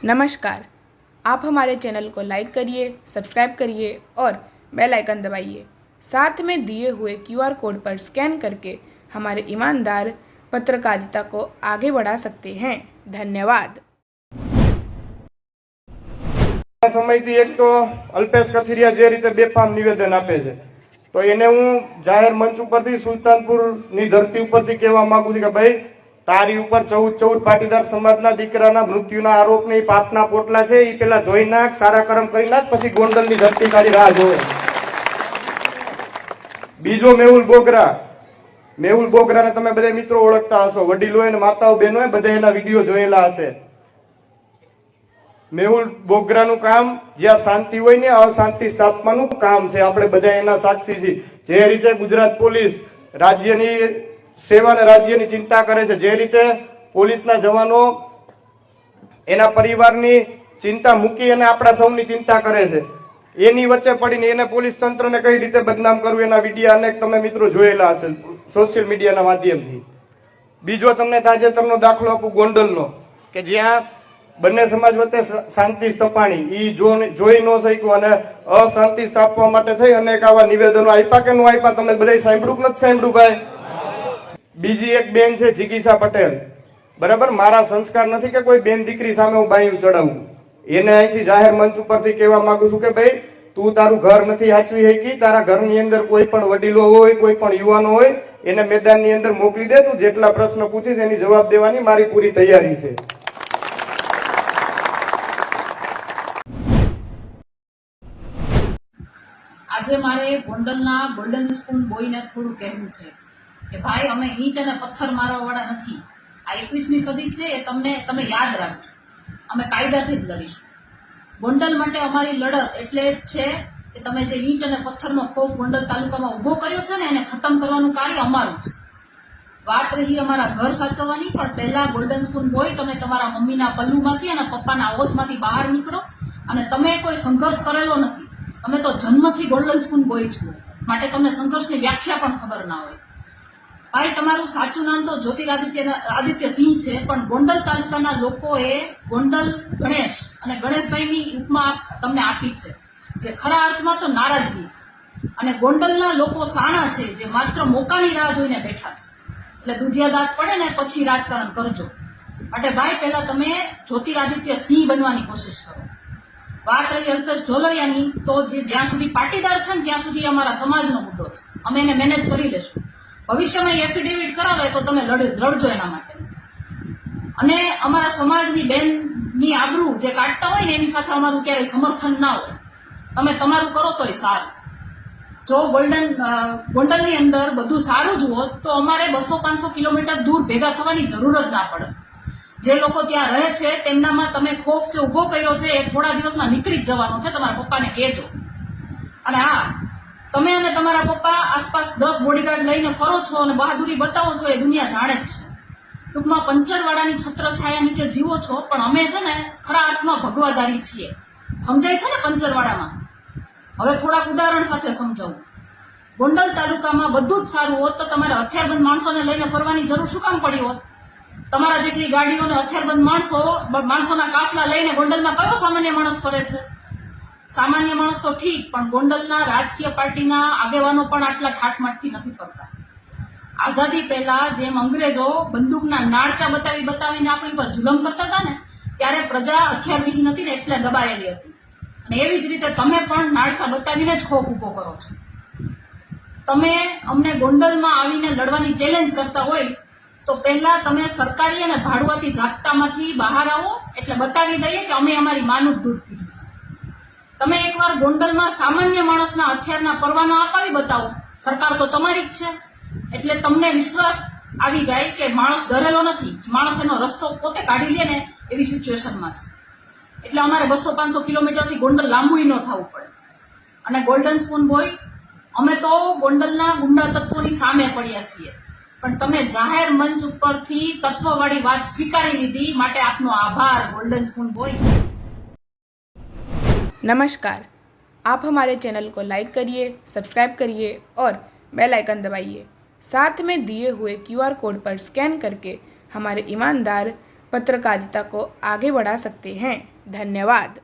नमस्कार। आप हमारे चैनल को लाइक करिए, सब्सक्राइब करिए और बेल आइकन दबाइए। साथ में दिए हुए क्यूआर कोड पर स्कैन करके हमारे ईमानदार पत्रकारिता को आगे बढ़ा सकते हैं। धन्यवाद। સમયથી એક તો અલ્પેશ કથિરિયા જે રીતે બેફામ નિવેદન આપે છે તો એને હું જાહેર મંચ ઉપરથી સુલતાનપુરની ધરતી ઉપરથી કહેવા માંગુ છું કે ભાઈ તારી ઉપર 14 પાટીદાર સમાજના દીકરાના મૃત્યુના આરોપ ને પાપના પોટલા છે એ પેલા ધોઈ નાખ, સારા કર્મ કરી નાખ, પછી ગોંડલની ધરતી તારી રાહ જોવે. બીજો મેહુલ બોગરાને તમે બધા મિત્રો ઓળખતા હશો, વડીલો અને માતાઓ બહેનો બધા એના વિડીયો જોયેલા હશે. મેહુલ બોગરાનું કામ જ્યાં શાંતિ હોય ને અશાંતિ સ્થાપવાનું કામ છે. આપણે બધા એના સાક્ષી છીએ. જે રીતે ગુજરાત પોલીસ રાજ્યની સેવા અને રાજ્યની ચિંતા કરે છે, જે રીતે પોલીસના જવાનો એના પરિવારની ચિંતા મૂકી અને આપણા સૌની ચિંતા કરે છે, એની વચ્ચે પડીને એને પોલીસ તંત્રને કઈ રીતે બદનામ કરવું એના વિડીયો અનેક તમે મિત્રો જોયેલા હશે સોશિયલ મીડિયાના માધ્યમથી. બીજો તમને તાજેતરનો દાખલો આપું ગોંડલનો, કે જ્યાં બંને સમાજ વચ્ચે શાંતિ સ્થપાણી ઈ જોઈ ન શક્યું અને અશાંતિ સ્થાપવા માટે થઈ અનેક આવા નિવેદનો આપ્યા કે ન આપ્યા. તમે બધા સાંભળ્યું કે નથી સાંભળ્યું ભાઈ? બીજી એક બેન છે જિગીસા પટેલ, બરાબર. મારા સંસ્કાર નથી કે કોઈ બેન દીકરી સામે હું બાયું ચડાવું. એને અહીંથી જાહેર મંચ ઉપરથી કહેવા માંગુ છું કે ભાઈ તું તારું ઘર નથી સાચવી શકી, તારા ઘરની અંદર કોઈ પણ વડીલો હોય, કોઈ પણ યુવાનો હોય, એને મેદાનની અંદર મોકલી દે. તું જેટલા પ્રશ્ન પૂછીશ એની જવાબ દેવાની મારી પૂરી તૈયારી છે. આજે મારે ગોંડલના ગોલ્ડન સ્પૂન બોયને થોડું કહેવું છે કે ભાઈ, અમે ઈંટ અને પથ્થર મારવા વાળા નથી. આ 21મી સદી છે, એ તમે યાદ રાખજો. અમે કાયદાથી જ લડીશું. ગોંડલ માટે અમારી લડત એટલે જ છે કે તમે જે ઈંટ અને પથ્થરનો ખોફ ગોંડલ તાલુકામાં ઉભો કર્યો છે ને, એને ખતમ કરવાનું કાર્ય અમારું છે. વાત રહી અમારા ઘર સાચવવાની, પણ પહેલા ગોલ્ડન સ્પૂન બોય, તમે તમારા મમ્મીના પલ્લુમાંથી અને પપ્પાના ઓથમાંથી બહાર નીકળો. અને તમે કોઈ સંઘર્ષ કરેલો નથી, તમે તો જન્મથી ગોલ્ડન સ્પૂન બોય છો, માટે તમને સંઘર્ષની વ્યાખ્યા પણ ખબર ના હોય. ભાઈ, તમારું સાચું નામ તો જ્યોતિરાદિત્ય સિંહ છે, પણ ગોંડલ તાલુકાના લોકોએ ગોંડલ ગણેશ અને ગણેશભાઈની ઉપમા તમને આપી છે, જે ખરા અર્થમાં તો નારાજગી છે. અને ગોંડલના લોકો સાણા છે, જે માત્ર મોકાની રાહ જોઈને બેઠા છે. એટલે દુધિયા દાંત પડે ને પછી રાજકારણ કરજો. માટે ભાઈ, પહેલા તમે જ્યોતિરાદિત્ય સિંહ બનવાની કોશિશ કરો. વાત રહી અલ્પેશ ઢોલરિયાની, તો જ્યાં સુધી પાટીદાર છે ને ત્યાં સુધી અમારા સમાજનો મુદ્દો છે, અમે એને મેનેજ કરી લેશું. ભવિષ્યમાં એફિડેવિટ કરાવે તો તમે લડજો એના માટે. અને અમારા સમાજની બેનની આબરૂ જે કાઢતા હોય ને, એની સાથે અમારું ક્યારેય સમર્થન ના હોય. તમે તમારું કરો તોય સારું. જો ગોંડલની અંદર બધું સારું જ હોત તો અમારે 200-500 કિલોમીટર દૂર ભેગા થવાની જરૂર જ ના પડે. જે લોકો ત્યાં રહે છે તેમનામાં તમે ખોફ જે ઉભો કર્યો છે એ થોડા દિવસમાં નીકળી જ જવાનો છે. તમારા પપ્પાને કહેજો. અને હા, તમે અને તમારા પપ્પા આસપાસ 10 બોડીગાર્ડ લઈને ફરો છો અને બહાદુરી બતાવો છો, એ દુનિયા જાણે જ છે. ટૂંકમાં પંચરવાળાની છત્રછાયા નીચે જીવો છો, પણ અમે છે ને ખરા અર્થમાં ભગવાધારી છીએ. સમજાય છે ને પંચરવાળામાં? હવે થોડાક ઉદાહરણ સાથે સમજાવું. ગોંડલ તાલુકામાં બધું જ સારું હોત તો તમારે હથિયારબંધ માણસોને લઈને ફરવાની જરૂર શું કામ પડી હોત? તમારા જેટલી ગાડીઓને હથિયારબંધ માણસોના કાફલા લઈને ગોંડલમાં કયો સામાન્ય માણસ ફરે છે? સામાન્ય માણસ તો ઠીક, પણ ગોંડલના રાજકીય પાર્ટીના આગેવાનો પણ આટલા ઠાઠમાઠથી નથી ફરતા. આઝાદી પહેલા જેમ અંગ્રેજો બંદૂકના નાળચા બતાવીને આપણી પર જુલમ કરતા હતા ને, ત્યારે પ્રજા હથિયારવિહીન હતી ને એટલે દબાયેલી હતી. અને એવી જ રીતે તમે પણ નાળચા બતાવીને જ ખોફ ઉભો કરો છો. તમે અમને ગોંડલમાં આવીને લડવાની ચેલેન્જ કરતા હોય તો પહેલા તમે સરકારી અને ભાડુઆતી ઝાપટામાંથી બહાર આવો, એટલે બતાવી દઈએ કે અમે અમારી માનું જ દૂધ પીધું છે. તમે એકવાર ગોંડલમાં સામાન્ય માણસના હથિયારના પરવાના અપાવી બતાવો, સરકાર તો તમારી જ છે. એટલે તમને વિશ્વાસ આવી જાય કે માણસ ડરેલો નથી, માણસ એનો રસ્તો પોતે કાઢી લે ને એવી સિચ્યુએશનમાં છે. એટલે અમારે 200-500 કિલોમીટરથી ગોંડલ લાંબુ ન થવું પડે. અને ગોલ્ડન સ્પૂન બોય, અમે તો ગોંડલના ગુંડા તત્વોની સામે પડ્યા છીએ, પણ તમે જાહેર મંચ ઉપરથી તત્વવાળી વાત સ્વીકારી લીધી, માટે આપનો આભાર गोल्डन स्पून बॉय। नमस्कार। आप हमारे चैनल को लाइक करिए, सब्सक्राइब करिए और बेल आइकन दबाइए। साथ में दिए हुए क्यूआर कोड पर स्कैन करके हमारे ईमानदार पत्रकारिता को आगे बढ़ा सकते हैं। धन्यवाद।